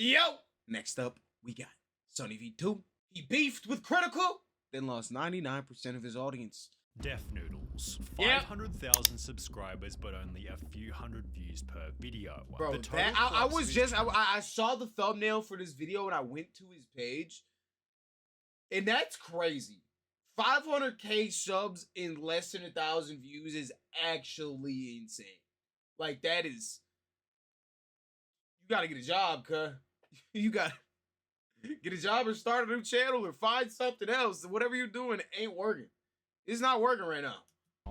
Yo! Next up, we got Sonny V2. He beefed with Critikal, then lost 99% of his audience. Def Noodles, Yep. 500,000 subscribers, but only a few hundred views per video. Bro, The total I crux was of his just, channel- I saw the thumbnail for this video and I went to his page. And that's crazy. 500K subs in less than 1,000 views is actually insane. Like, that is... You gotta get a job, cuh. You gotta get a job or start a new channel or find something else. Whatever you're doing ain't working. It's not working right now.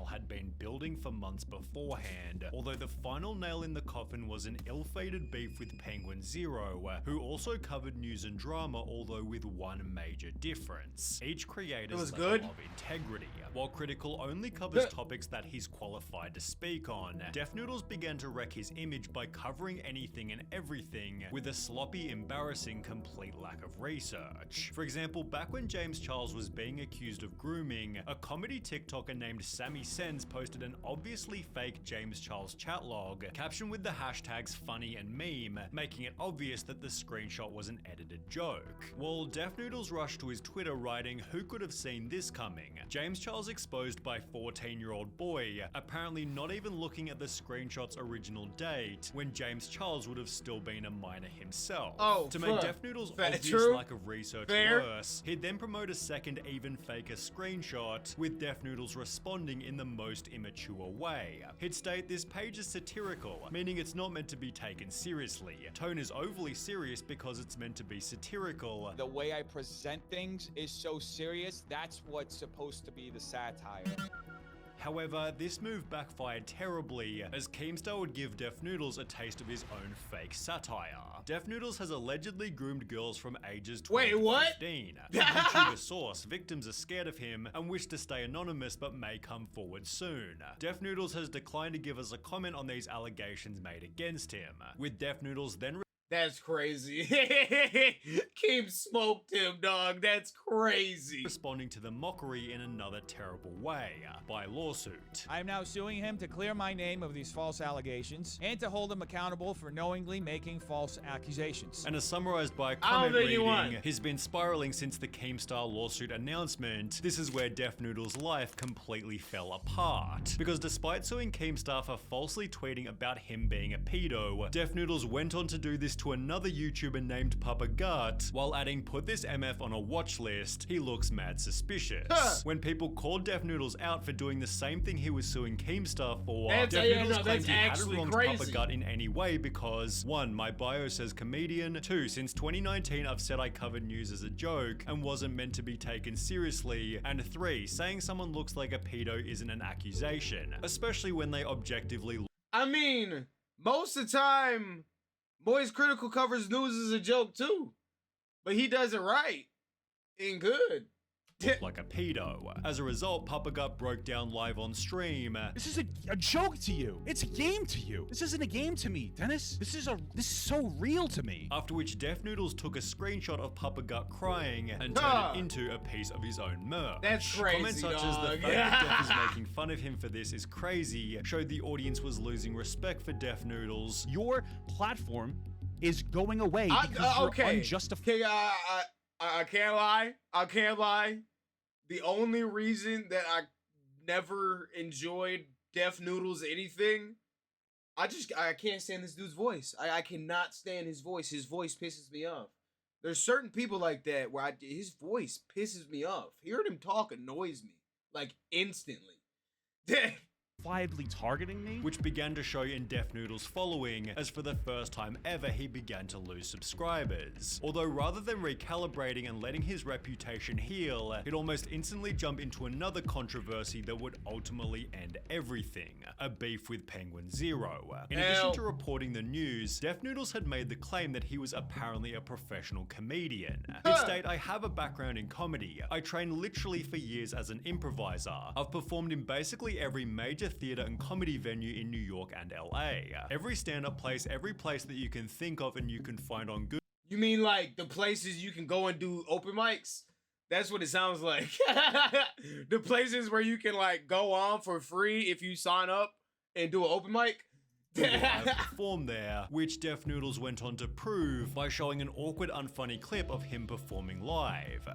had been building for months beforehand, although the final nail in the coffin was an ill-fated beef with Penguin Zero, who also covered news and drama, although with one major difference. Each creator's level of integrity. While Critikal only covers topics that he's qualified to speak on, Def Noodles began to wreck his image by covering anything and everything with a sloppy, embarrassing, complete lack of research. For example, back when James Charles was being accused of grooming, a comedy TikToker named Sammy Sens posted an obviously fake James Charles chat log, captioned with the hashtags funny and meme, making it obvious that the screenshot was an edited joke. While Def Noodles rushed to his Twitter writing, "Who could have seen this coming?" James Charles exposed by 14-year-old boy, apparently not even looking at the screenshot's original date, when James Charles would have still been a minor himself. To make Def Noodles' obvious lack of research worse, he'd then promote a second, even faker screenshot, with Def Noodles responding in the most immature way. He'd state, "This page is satirical, meaning it's not meant to be taken seriously. Tone is overly serious because it's meant to be satirical. The way I present things is so serious, that's what's supposed to be the satire." However, this move backfired terribly, as Keemstar would give Def Noodles a taste of his own fake satire. Def Noodles has allegedly groomed girls from ages 12 to 15. From YouTuber source, victims are scared of him and wish to stay anonymous but may come forward soon. Def Noodles has declined to give us a comment on these allegations made against him, with Def Noodles then That's crazy. Keem smoked him, dog. That's crazy. Responding to the mockery in another terrible way, by lawsuit. I am now suing him to clear my name of these false allegations and to hold him accountable for knowingly making false accusations. And as summarized by a comment reading, he's been spiraling since the Keemstar lawsuit announcement. This is where Def Noodles' life completely fell apart. Because despite suing Keemstar for falsely tweeting about him being a pedo, Def Noodles went on to do this to another YouTuber named Papa Gut, while adding, "Put this MF on a watch list, he looks mad suspicious." When people called Def Noodles out for doing the same thing he was suing Keemstar for, Def Noodles claimed he hadn't wronged Papa Gut in any way because 1. My bio says comedian, 2. Since 2019 I've said I covered news as a joke and wasn't meant to be taken seriously, and 3. Saying someone looks like a pedo isn't an accusation, especially when they objectively I mean, most of the time, Boys Critikal covers news as a joke too, but he does it right and good. look like a pedo. As a result, Papa Gut broke down live on stream. "This is a joke to you. It's a game to you. This isn't a game to me, Dennis. This is so real to me." After which Def Noodles took a screenshot of Papa Gut crying and turned it into a piece of his own merch. That's crazy, Comments such as the fact that Def is making fun of him for this is crazy showed the audience was losing respect for Def Noodles. Your platform is going away because you're unjustified. I can't lie. The only reason that I never enjoyed Def Noodles anything, I can't stand this dude's voice. I cannot stand his voice. His voice pisses me off. There's certain people like that where his voice pisses me off. Hearing him talk annoys me, like, instantly. Targeting me, which began to show in Def Noodles' following, as for the first time ever he began to lose subscribers. Although rather than recalibrating and letting his reputation heal, it almost instantly jumped into another controversy that would ultimately end everything, a beef with Penguin Zero. In addition to reporting the news, Def Noodles had made the claim that he was apparently a professional comedian. He'd state, "I have a background in comedy. I trained literally for years as an improviser. I've performed in basically every major theater and comedy venue in New York and LA. Every stand-up place, every place that you can think of and you can find on Google." You mean like the places you can go and do open mics? That's what it sounds like. The places where you can like go on for free if you sign up and do an open mic. who will have performed there, which Def Noodles went on to prove by showing an awkward, unfunny clip of him performing live.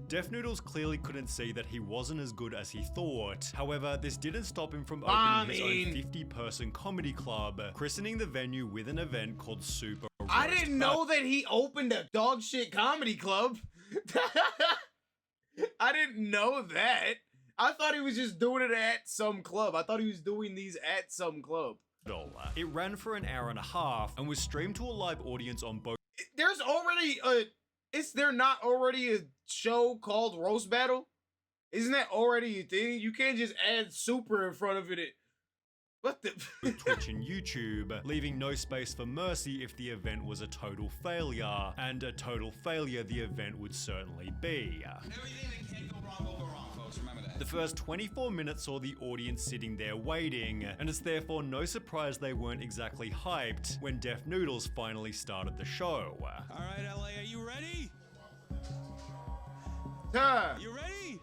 Def Noodles clearly couldn't see that he wasn't as good as he thought. However, this didn't stop him from opening his own 50-person comedy club, christening the venue with an event called Super Roast. I didn't know that he opened a dog shit comedy club. I didn't know that. I thought he was just doing it at some club. I thought he was doing these at some club. It ran for an hour and a half and was streamed to a live audience on both. There's already a... Is there not already a show called Roast Battle? Isn't that already a thing? You can't just add super in front of it. What the... Twitch and YouTube, leaving no space for mercy if the event was a total failure, and a total failure the event would certainly be. Everything that can go wrong will go wrong, folks. Remember that. The first 24 minutes saw the audience sitting there waiting, and it's therefore no surprise they weren't exactly hyped when Def Noodles finally started the show. All right, LA, are you ready? You ready?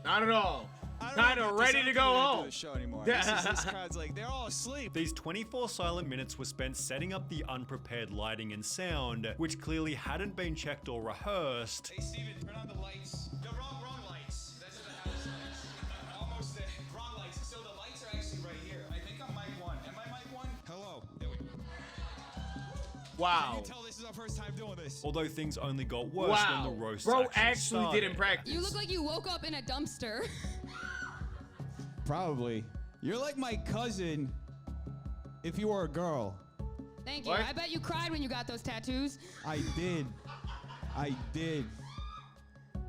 Not at all. I don't Kind know of about this. ready I to don't go think we're gonna home. do the show anymore. This crowd's like, they're all asleep. These 24 silent minutes were spent setting up the unprepared lighting and sound, which clearly hadn't been checked or rehearsed. Hey, Steven, turn on the lights. No, wrong lights. That's what the house lights. Almost there. Wrong lights. So the lights are actually right here. I think I'm mic 1. Am I mic 1? Hello. There we go. Wow. You can tell this is our first time doing this. Although things only got worse when the roast Bro actually actually started. didn't practice. You look like you woke up in a dumpster. Probably. You're like my cousin if you were a girl. Thank you. What? I bet you cried when you got those tattoos. I did. I did.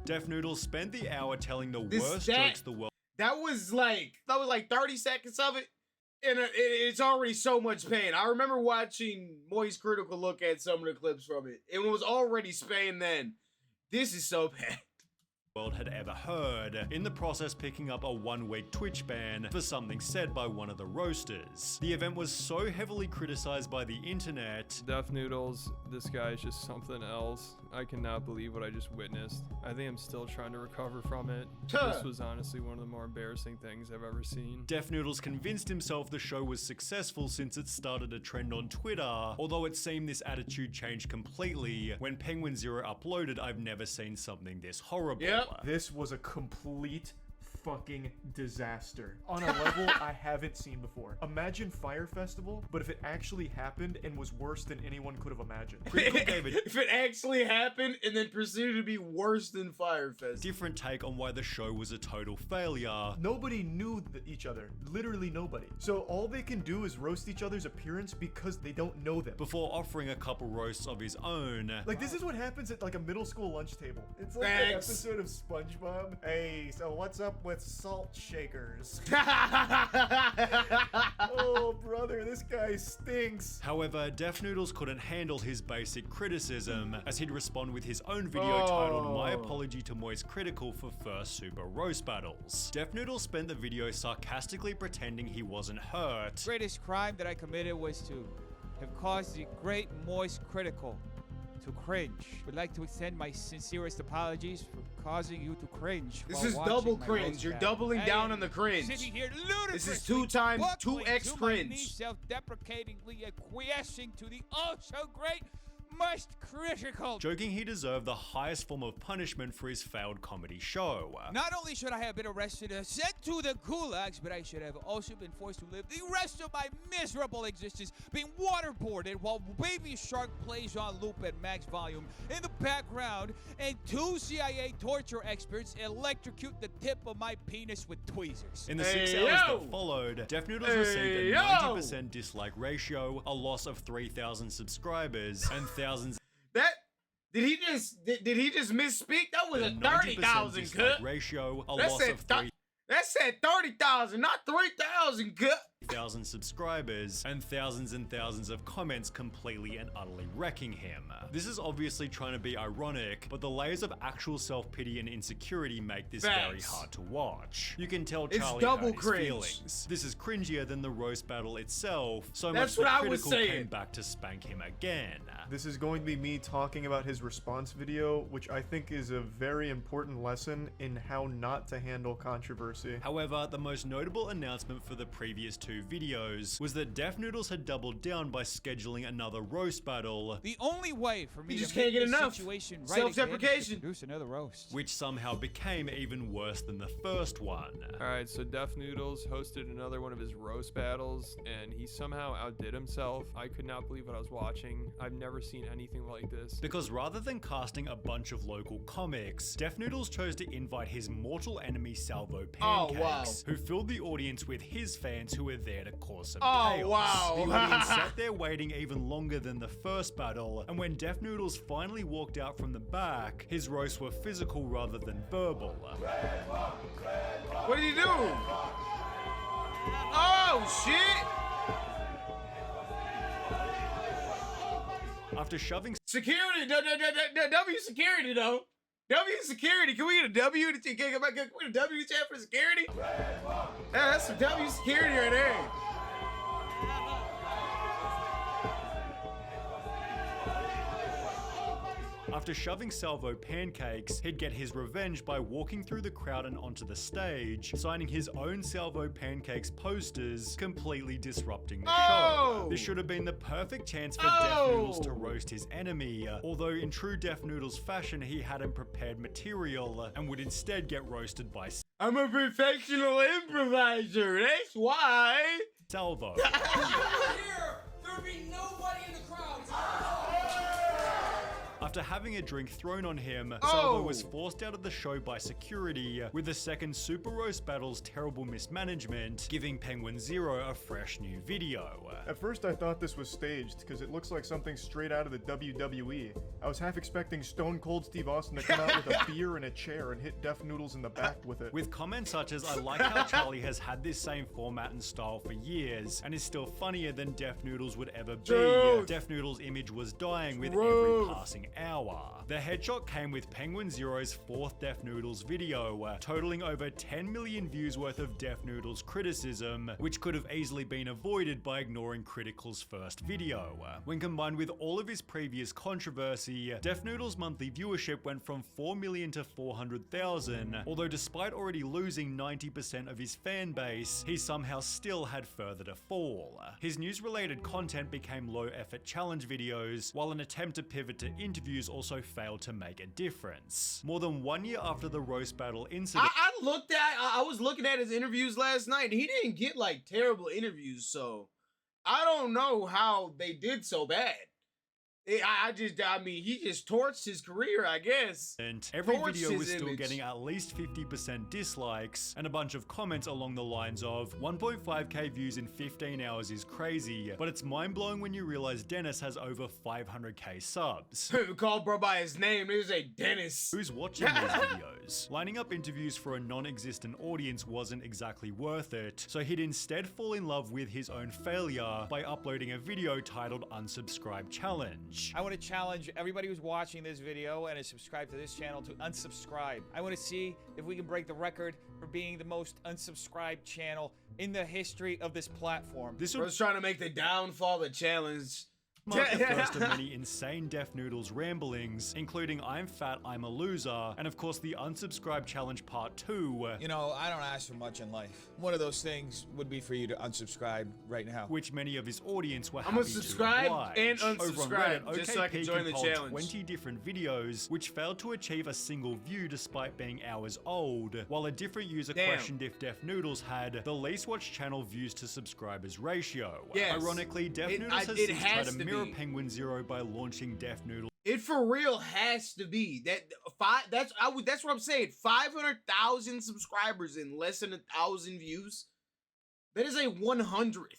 Def Noodles spent the hour telling the This worst stat- jokes the world That was like 30 seconds of it. And it's already so much pain. I remember watching Moist Critical look at some of the clips from it. It was already Spain then. This is so bad. had ever heard, in the process picking up a 1-week Twitch ban for something said by one of the roasters. The event was so heavily criticized by the internet. Def Noodles, this guy is just something else. I cannot believe what I just witnessed. I think I'm still trying to recover from it. This was honestly one of the more embarrassing things I've ever seen. Def Noodles convinced himself the show was successful since it started a trend on Twitter, although it seemed this attitude changed completely when Penguin Zero uploaded I've never seen something this horrible. This was a complete fucking disaster on a level I haven't seen before. Imagine Fire Festival, but if it actually happened and was worse than anyone could have imagined. Critikal gave it If it actually happened and then proceeded to be worse than Fire Festival. different take on why the show was a total failure. Nobody knew each other. Literally nobody. So all they can do is roast each other's appearance because they don't know them. Before offering a couple roasts of his own. Like, this is what happens at like a middle school lunch table. It's like an episode of SpongeBob. Hey, so what's up with salt shakers? Oh, brother, this guy stinks. However, Def Noodles couldn't handle his basic criticism, as he'd respond with his own video titled My Apology to Moist Critical for First Super Roast Battles. Def Noodles spent the video sarcastically pretending he wasn't hurt. Greatest crime that I committed was to have caused the great Moist Critical to cringe. Would like to extend my sincerest apologies for causing you to cringe. This while is watching double my cringe. roast You're battle. doubling I down am on the cringe. Sitting here This is ludicrously 2x cringe. Self-deprecatingly acquiescing to the great Moist Critical. Joking he deserved the highest form of punishment for his failed comedy show. Not only should I have been arrested and sent to the gulags, but I should have also been forced to live the rest of my miserable existence being waterboarded while Baby Shark plays on loop at max volume in the background, and 2 CIA torture experts electrocute the tip of my penis with tweezers. In the 6 hours that followed, Def Noodles received a 90% dislike ratio, a loss of 3,000 subscribers, and thousands. That did he just misspeak? That was a 30,000 dislike cut. ratio, a That loss said of 3,000 that said 30,000, not 3,000 cut. 2,000 subscribers and thousands of comments completely and utterly wrecking him. This is obviously trying to be ironic, but the layers of actual self-pity and insecurity make this very hard to watch. You can tell Charlie hurt his feelings. This is cringier than the roast battle itself, so much that Critikal came back to spank him again. This is going to be me talking about his response video, which I think is a very important lesson in how not to handle controversy. However, the most notable announcement for the previous two videos was that Def Noodles had doubled down by scheduling another roast battle. The only way for me just to make can't get this enough. situation right Self-deprecation. again is to produce another roast. Which somehow became even worse than the first one. Alright, so Def Noodles hosted another one of his roast battles, and he somehow outdid himself. I could not believe what I was watching. I've never seen anything like this. Because rather than casting a bunch of local comics, Def Noodles chose to invite his mortal enemy Salvo Pancakes, who filled the audience with his fans who were there to cause some chaos. The audience sat there waiting even longer than the first battle, and when Def Noodles finally walked out from the back, his roasts were physical rather than verbal. What did he do? Oh, shit! After shoving security, W security though. W security. Can we get a W? Can we get a W chat for security? Yeah, that's some W security right there. After shoving Salvo Pancakes, he'd get his revenge by walking through the crowd and onto the stage, signing his own Salvo Pancakes posters, completely disrupting the show. This should have been the perfect chance for Def Noodles to roast his enemy, although in true Def Noodles fashion, he hadn't prepared material and would instead get roasted by I'm a professional improviser, that's why. Salvo. Here, there'd be nobody in the crowd. After having a drink thrown on him, Salvo was forced out of the show by security, with the second Super Roast Battle's terrible mismanagement giving Penguin Zero a fresh new video. At first I thought this was staged, because it looks like something straight out of the WWE. I was half expecting Stone Cold Steve Austin to come out with a beer and a chair and hit Def Noodles in the back with it. With comments such as, I like how Charlie has had this same format and style for years, and is still funnier than Def Noodles would ever be. Def Noodles' image was dying with every passing hour. The headshot came with Penguin Zero's fourth Def Noodles video, totaling over 10 million views worth of Def Noodles criticism, which could have easily been avoided by ignoring Critikal's first video. When combined with all of his previous controversy, Def Noodles' monthly viewership went from 4 million to 400,000, although despite already losing 90% of his fan base, he somehow still had further to fall. His news-related content became low-effort challenge videos, while an attempt to pivot to interviews also failed to make a difference. More than 1 year after the roast battle incident, I was looking at his interviews last night. He didn't get like terrible interviews, so I don't know how they did so bad. I mean, he just torched his career, I guess. And every video was still getting at least 50% dislikes, and a bunch of comments along the lines of, 1.5k views in 15 hours is crazy, but it's mind-blowing when you realize Dennis has over 500k subs. Called bro by his name, they say Dennis. Who's watching these videos? Lining up interviews for a non-existent audience wasn't exactly worth it, so he'd instead fall in love with his own failure by uploading a video titled Unsubscribe Challenge. I want to challenge everybody who's watching this video and is subscribed to this channel to unsubscribe. I want to see if we can break the record for being the most unsubscribed channel in the history of this platform. This was trying to make the downfall of the challenge. Mark the first of many insane Def Noodles ramblings, including I'm fat, I'm a loser, and of course the Unsubscribe Challenge Part 2. You know, I don't ask for much in life. One of those things would be for you to unsubscribe right now. Which many of his audience were I'm happy gonna subscribe to oblige. and unsubscribe Over on Reddit, just so I can join the compiled challenge. 20 different videos, which failed to achieve a single view despite being hours old, while a different user questioned if Def Noodles had the least watched channel views to subscribers ratio. Yes. Ironically, Def Noodles has since tried to mirror Penguin Zero by launching Def Noodles. It for real has to be that's what I'm saying. 500,000 subscribers in less than 1,000 views. That is a 100th.